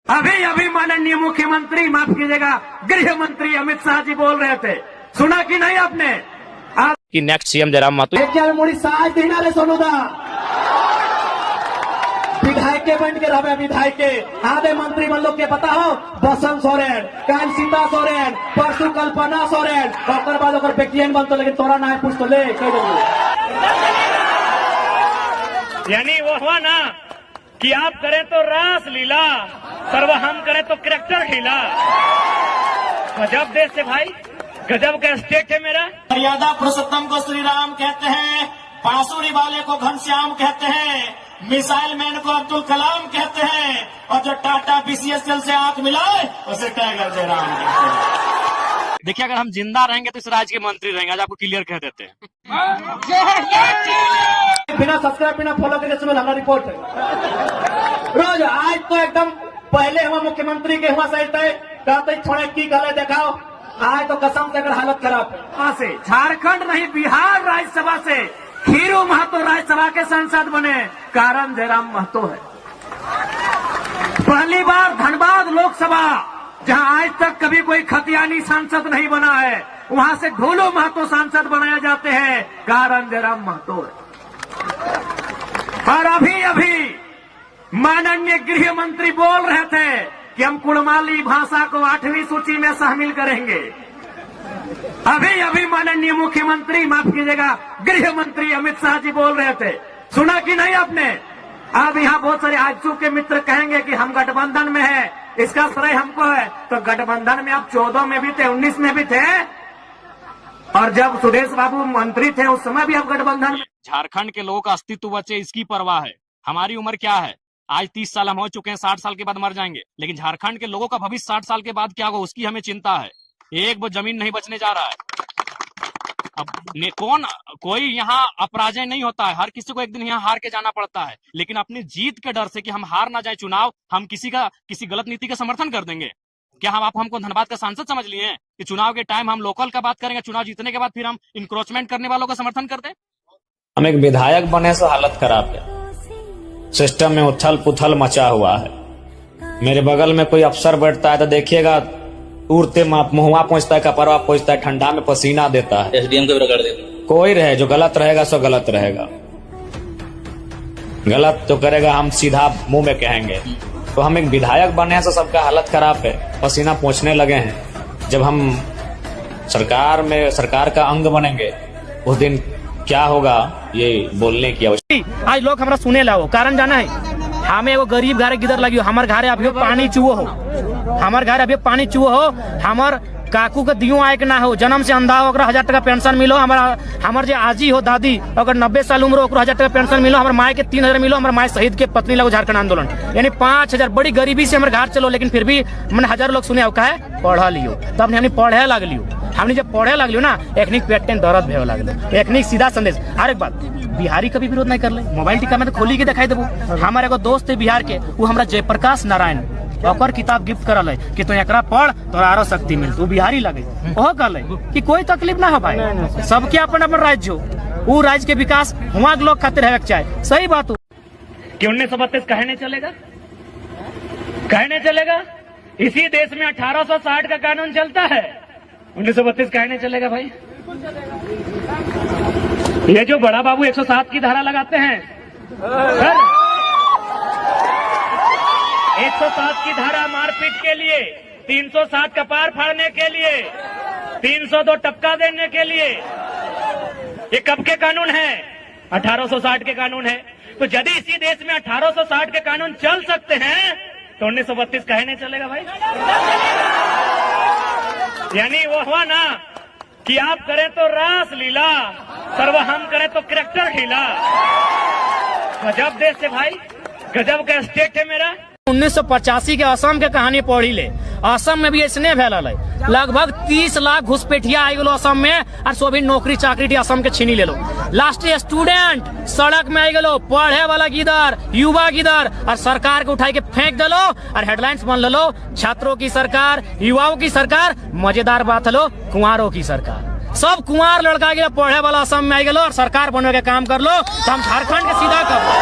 अभी अभी माननीय मुख्यमंत्री, माफ कीजिएगा, गृह मंत्री अमित शाह जी बोल रहे थे, सुना कि नहीं आपने? कि नेक्स्ट सीएम जयराम महतो विधायक बन के रहे, विधायक आधे मंत्री मन लोग के पता हो, बसंत सोरेन, काल सीता सोरेन, परसों कल्पना सोरेन, और बाद अगर बेटियन बनते, लेकिन तोरा ना पूछ तो ले यानी वो हुआ ना कि आप करें तो रास लीला, सर्व हम करें तो करेक्टर ढीला। गजब देश से भाई, गजब का स्टेट है मेरा। मर्यादा पुरुषोत्तम को श्री राम कहते हैं, बांसुरी वाले को घनश्याम कहते हैं, मिसाइल मैन को अब्दुल कलाम कहते हैं, और जो टाटा बीसीएसएल से आंख मिलाए उसे टाइगर जयराम कहते हैं। देखिए, अगर हम जिंदा रहेंगे तो इस राज्य के मंत्री रहेंगे, आज आपको क्लियर कह देते हैं। बिना सब्सक्राइब बिना फॉलो करके सुनो हमारा रिपोर्ट है रोज। आज तो एकदम पहले हुआ मुख्यमंत्री के हुआ सही तय कहते छोड़े की गले दिखाओ, आज तो कसम से अगर हालत खराब है। वहां से झारखंड नहीं, बिहार राज्यसभा से खीरू महतो राज्यसभा के सांसद बने, कारण जयराम महतो है। पहली बार धनबाद लोकसभा, जहां आज तक कभी कोई खतियानी सांसद नहीं बना है, वहां से ढोलो महतो सांसद बनाए जाते हैं, कारण जयराम महतो है। और अभी अभी माननीय गृह मंत्री बोल रहे थे कि हम कुड़माली भाषा को 8वीं सूची में शामिल करेंगे। अभी अभी माननीय मुख्यमंत्री, माफ कीजिएगा, गृह मंत्री अमित शाह जी बोल रहे थे, सुना कि नहीं आपने? अब यहाँ बहुत सारे आजसू के मित्र कहेंगे कि हम गठबंधन में है, इसका श्रेय हमको है। तो गठबंधन में आप 14 में भी थे, 19 में भी थे, और जब सुरेश बाबू मंत्री थे उस समय भी आप गठबंधन में। झारखंड के लोगों का अस्तित्व बचे, इसकी परवाह है। हमारी उम्र क्या है? आज 30 साल हम हो चुके हैं, 60 साल के बाद मर जाएंगे, लेकिन झारखंड के लोगों का भविष्य 60 साल के बाद क्या होगा उसकी हमें चिंता है। एक वो जमीन नहीं बचने जा रहा है। अब कोई यहाँ अपराजय नहीं होता है, हर किसी को एक दिन यहाँ हार के जाना पड़ता है, लेकिन अपनी जीत के डर से कि हम हार ना जाए चुनाव, हम किसी गलत नीति का समर्थन कर देंगे। क्या आप हमको धनबाद का सांसद समझ लिए हैं कि चुनाव के टाइम हम लोकल का बात करेंगे, चुनाव जीतने के बाद फिर हम इंक्रोचमेंट करने वालों का समर्थन कर दें? हम एक विधायक बने से हालत खराब है, सिस्टम में उथल पुथल मचा हुआ है। मेरे बगल में कोई अफसर बैठता है तो देखिएगा उड़ते मुहुआ पहुंचता है, कपड़वा पहुंचता है, ठंडा में पसीना देता है। एसडीएम को कर देता। कोई रहे जो गलत रहेगा सो गलत रहेगा, गलत जो करेगा हम सीधा मुंह में कहेंगे। तो हम एक विधायक बने से सबका हालत खराब है, पसीना पहुंचने लगे हैं। जब हम सरकार का अंग बनेंगे उस दिन क्या होगा ये बोलने की आवश्यकता। आज लोग हमारा सुने ला, कारण जाना है, हमें वो गरीब घर गिदर लगी हो, हमारे घर अभी पानी चुओ हो, हमारे घर अभी पानी चुओ हो, हमार काकू के दियो आए के ना हो, जन्म से अंधा हो 1000 टका पेंशन मिलो, हमार जो आजी हो दादी अगर 90 साल उम्र हो 1000 टका पेंशन मिलो, हमारे माए के 3000 मिलो, हमारे माए शहीद के पत्नी लगो झारखंड आंदोलन, यानी 5000 बड़ी गरीबी से हमारे घर चलो। लेकिन फिर भी मैंने हजारों लोग सुने का है पढ़ा लियो, तब हमने पढ़े लग लियो, हमने जब पढ़े लग लियो ना एक पेट दर्द भे लगे, एक सीधा संदेश। हर एक बात बिहारी कभी विरोध नहीं कर ले, मोबाइल टीका में तो खोली के दिखाई देबो। हमारे एगो दोस्त है बिहार के, वो हमारा जयप्रकाश नारायण और किताब गिफ्ट करल है कि तू एकरा पढ़ तो आरो शक्ति मिल, तू बिहारी लगे। ओह कहले कि कोई तकलीफ ना हो भाई, सबके अपन अपन राज्य हो, वो राज्य के विकास वहाँ लोग खातिर है चाहे। सही बात हो कि 1932 कहने चलेगा, कहने चलेगा। इसी देश में 1860 का कानून चलता है, 1932 कहने चलेगा भाई। ये जो बड़ा बाबू 107 की धारा लगाते हैं सर, 107 की धारा मारपीट के लिए, 307 कपार फाड़ने के लिए, 302 टपका देने के लिए, ये कब के कानून है? 1860 के कानून है। तो यदि इसी देश में 1860 के कानून चल सकते हैं तो 1932 कहने चलेगा भाई। यानी वो हुआ ना कि आप करें तो रास लीला, सर्व हम करें तो करेक्टर ढीला। गजब देश से भाई, गजब का स्टेट है मेरा। 1985 के असम के कहानी पढ़ी ले, असम में भी ऐसने भेल है, लगभग 30 लाख घुसपैठिया आ गलो असम में, और सो भी नौकरी चाकरी असम के छीनी ले लो। लास्ट स्टूडेंट सड़क में आ गलो, पढ़े वाला गिदर, युवा गिदर, और सरकार के उठाई के फेंक दलो, और हेडलाइंस बन लो छात्रों की सरकार, युवाओं की सरकार। मजेदार बात हलो कुंवारों की सरकार, सब कुंवार लड़का गया पढ़े वाला असम में आ गलो और सरकार बनने के काम कर लो, तो हम झारखंड के सीधा कर लो।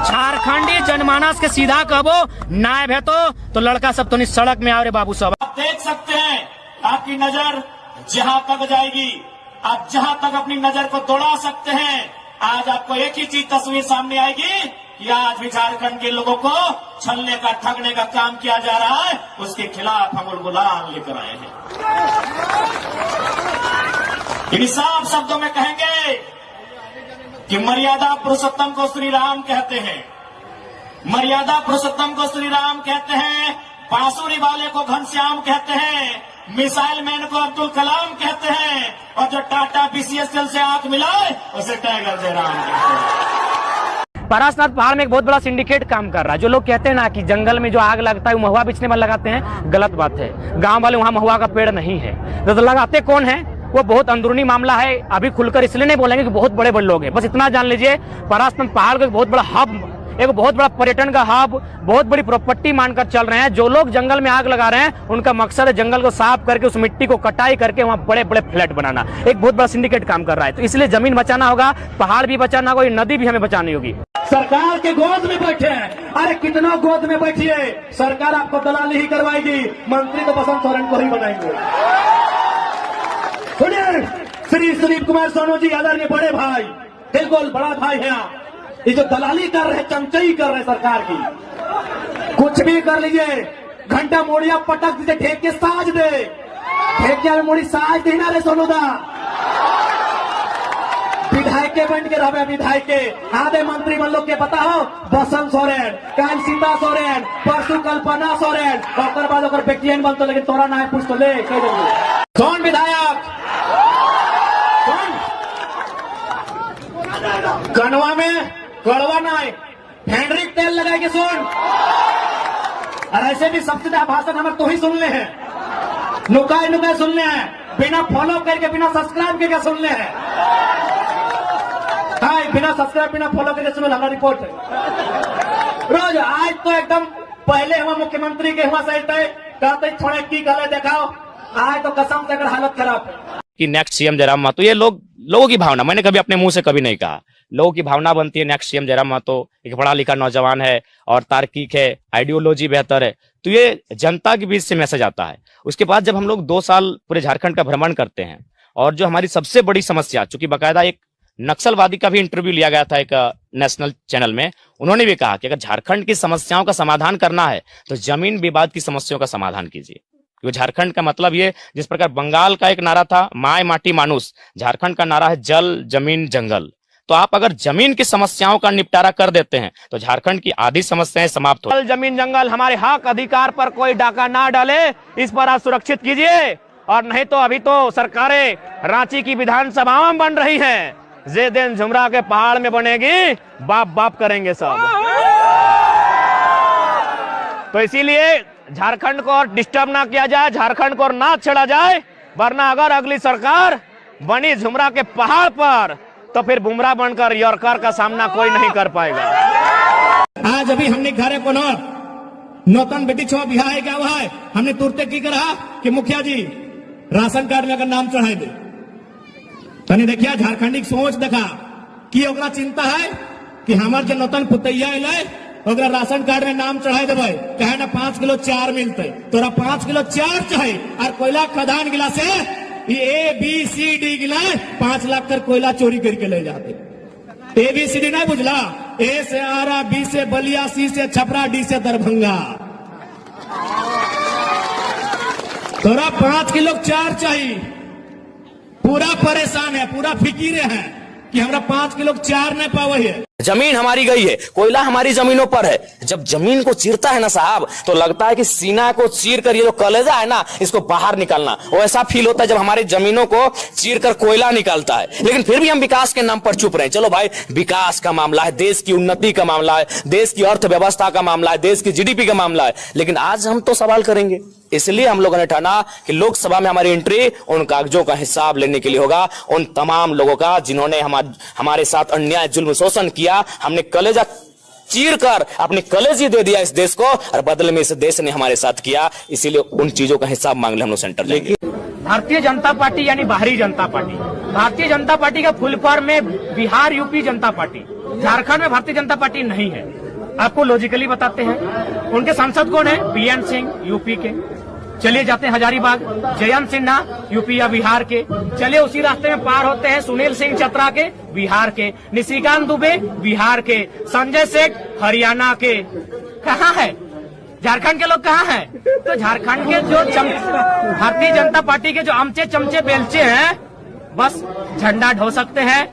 झारखंड पाखंडी जनमानस के सीधा कहबो नायब है तो लड़का सब तो नहीं सड़क में आओ रे बाबू सब। आप देख सकते हैं आपकी नजर जहां तक जाएगी, आप जहां तक अपनी नजर को दौड़ा सकते हैं। आज आपको एक ही चीज तस्वीर सामने आएगी कि आज भी झारखंड के लोगों को छलने का ठगने का काम किया जा रहा है, उसके खिलाफ हम गुलाम लेकर आए हैं। इन साफ शब्दों में कहेंगे कि मर्यादा पुरुषोत्तम को श्री राम कहते हैं, मर्यादा पुरुषोत्तम को श्री राम कहते हैं, बांसुरी वाले को घनश्याम कहते हैं, मिसाइल मैन को अब्दुल कलाम कहते हैं, और जो टाटा बीसीएसएल से आंख मिलाए उसे टाइगर जयराम कहते हैं। पारसनाथ पहाड़ में एक बहुत बड़ा सिंडिकेट काम कर रहा है। जो लोग कहते हैं ना कि जंगल में जो आग लगता है वो महुआ बेचने वाले लगाते हैं, गलत बात है। गांव वाले वहां महुआ का पेड़ नहीं है, तो लगाते कौन है? वो बहुत अंदरूनी मामला है, अभी खुलकर इसलिए नहीं बोलेंगे कि बहुत बड़े बड़े लोग हैं। बस इतना जान लीजिए, पारसनाथ पहाड़ का एक बहुत बड़ा हब, एक बहुत बड़ा पर्यटन का हब, बहुत बड़ी प्रॉपर्टी मानकर चल रहे हैं। जो लोग जंगल में आग लगा रहे हैं उनका मकसद है जंगल को साफ करके उस मिट्टी को कटाई करके वहां बड़े बड़े फ्लैट बनाना। एक बहुत बड़ा सिंडिकेट काम कर रहा है, तो इसलिए जमीन बचाना होगा, पहाड़ भी बचाना होगा, नदी भी हमें बचानी होगी। सरकार के गोद में बैठे हैं, अरे कितना गोद में बैठिए, सरकार आपको दलाली ही करवाएगी, मंत्री तो बसंत सोरेन को ही बनाएंगे। सुनिए, श्री सुनील कुमार सोनू जी आदरणीय बड़े भाई, बिल्कुल बड़ा भाई है आप, ये जो दलाली कर रहे, चमचई कर रहे सरकार की, कुछ भी कर लीजिए, घंटा मोड़िया पटक दीजिए, ठेके साज दे, ठेकिया में मोड़ी साज देना रे सोनूदा, विधायक बन के रहे, विधायक आधे मंत्री मन लोग के पता हो, बसंत सोरेन, कल सीता सोरेन, परसों कल्पना सोरेन, और बाद ओकर बेटियन बनतो, लेकिन तोरा ना पूछ तो ले कह देंगे कौन विधायक, कौन कनवा में कड़वा ना है, हैंड्रिक तेल लगाएंगे सुन। और ऐसे भी सबसे ज्यादा भाषण हमारे तो ही सुनने हैं, नुकाए नुकाए सुनने हैं, बिना फॉलो करके बिना सब्सक्राइब करके सुनने हैं। हाँ, बिना सब्सक्राइब बिना फॉलो करके सुनो, हमारा रिपोर्ट है रोज। आज तो एकदम पहले हुआ मुख्यमंत्री के हुआ सही तय कहते छोड़े की गले दिखाओ, आज तो कसम से अगर हालत खराब है कि नेक्स्ट सीएम जयराम महतो, ये लोगों की भावना, मैंने कभी अपने मुंह से कभी नहीं कहा, लोगों की भावना बनती है नेक्स्ट सीएम जयराम महतो एक पढ़ा लिखा नौजवान है और तार्किक है, आइडियोलॉजी बेहतर है, तो ये जनता के बीच से मैसेज आता है। उसके बाद जब हम लोग 2 साल पूरे झारखंड का भ्रमण करते हैं, और जो हमारी सबसे बड़ी समस्या, चूंकि बाकायदा एक नक्सलवादी का भी इंटरव्यू लिया गया था एक नेशनल चैनल में, उन्होंने भी कहा कि अगर झारखंड की समस्याओं का समाधान करना है तो जमीन विवाद की समस्याओं का समाधान कीजिए। क्योंकि झारखंड का मतलब ये, जिस प्रकार बंगाल का एक नारा था माय माटी मानुस, झारखंड का नारा है जल जमीन जंगल। तो आप अगर जमीन की समस्याओं का निपटारा कर देते हैं तो झारखंड की आधी समस्याएं समाप्त हो। जल जमीन जंगल, हमारे हक अधिकार पर कोई डाका ना डाले, इस पर आप सुरक्षित कीजिए, और नहीं तो अभी तो सरकारें रांची की विधानसभा में बन रही हैं, जे दिन झुमरा के पहाड़ में बनेगी, बाप बाप करेंगे सब। तो इसीलिए झारखंड को और डिस्टर्ब ना किया जाए, झारखंड को और ना छेड़ा जाए, वरना अगर अगली सरकार बनी झुमरा के पहाड़ पर तो फिर बुमराह बनकर यॉर्कर का सामना कोई नहीं कर पाएगा। आज अभी हमने घरे को नौतन बेटी छो बिहार है क्या हुआ है, हमने तुरते की करा कि मुखिया जी राशन कार्ड में अगर नाम चढ़ाए दे, तनी देखिए झारखंडी सोच देखा कि ओकरा चिंता है कि हमार जो नौतन पुतैया ओकरा राशन कार्ड में नाम चढ़ाई देवे, कहे ना 5 किलो 4 मिलते, तोरा 5 किलो 4 चाहिए, और कोयला खदान गिला से ये ABCD गिला 5 लाख कर कोयला चोरी करके ले जाते। ABCD नहीं बुझला, A से आरा, B से बलिया, C से छपरा, D से दरभंगा। तोरा 5 किलो 4 चाहिए, पूरा परेशान है, पूरा फिकीरे है कि हमरा 5 किलो 4 नहीं पावे है। जमीन हमारी गई है, कोयला हमारी जमीनों पर है। जब जमीन को चीरता है ना साहब, तो लगता है कि सीना को चीर कर ये जो कलेजा है ना, इसको बाहर निकालना, वो ऐसा फील होता है जब हमारी जमीनों को चीर कर कोयला निकालता है। लेकिन फिर भी हम विकास के नाम पर चुप रहे। चलो भाई, विकास का मामला है, देश की उन्नति का मामला है, देश की अर्थव्यवस्था का मामला है, देश की GDP का मामला है, लेकिन आज हम तो सवाल करेंगे। इसलिए हम लोगों ने ठाना कि लोकसभा में हमारी एंट्री उन कागजों का हिसाब लेने के लिए होगा, उन तमाम लोगों का जिन्होंने हमारे साथ अन्याय जुल्म शोषण किया। हमने कलेजा चीर कर अपनी कलेजी दे दिया इस देश को, और बदले में इस देश ने हमारे साथ किया। इसीलिए उन चीजों का हिसाब मांग ले हम लोग सेंटर जाएंगे। भारतीय जनता पार्टी यानी बाहरी जनता पार्टी, भारतीय जनता पार्टी का फुल फॉर्म में बिहार यूपी जनता पार्टी, झारखंड में भारतीय जनता पार्टी नहीं है। आपको लॉजिकली बताते हैं। उनके सांसद कौन है? बीएन सिंह यूपी के। चलिए जाते हैं हजारीबाग, जयंत सिन्हा यूपी या बिहार के। चलिए उसी रास्ते में पार होते हैं सुनील सिंह चतरा के, बिहार के। निशिकांत दुबे बिहार के। संजय सेठ हरियाणा के। कहाँ है झारखंड के लोग? कहाँ हैं? तो झारखंड के जो भारतीय जनता पार्टी के जो अमचे चमचे बेलचे हैं, बस झंडा ढो सकते हैं।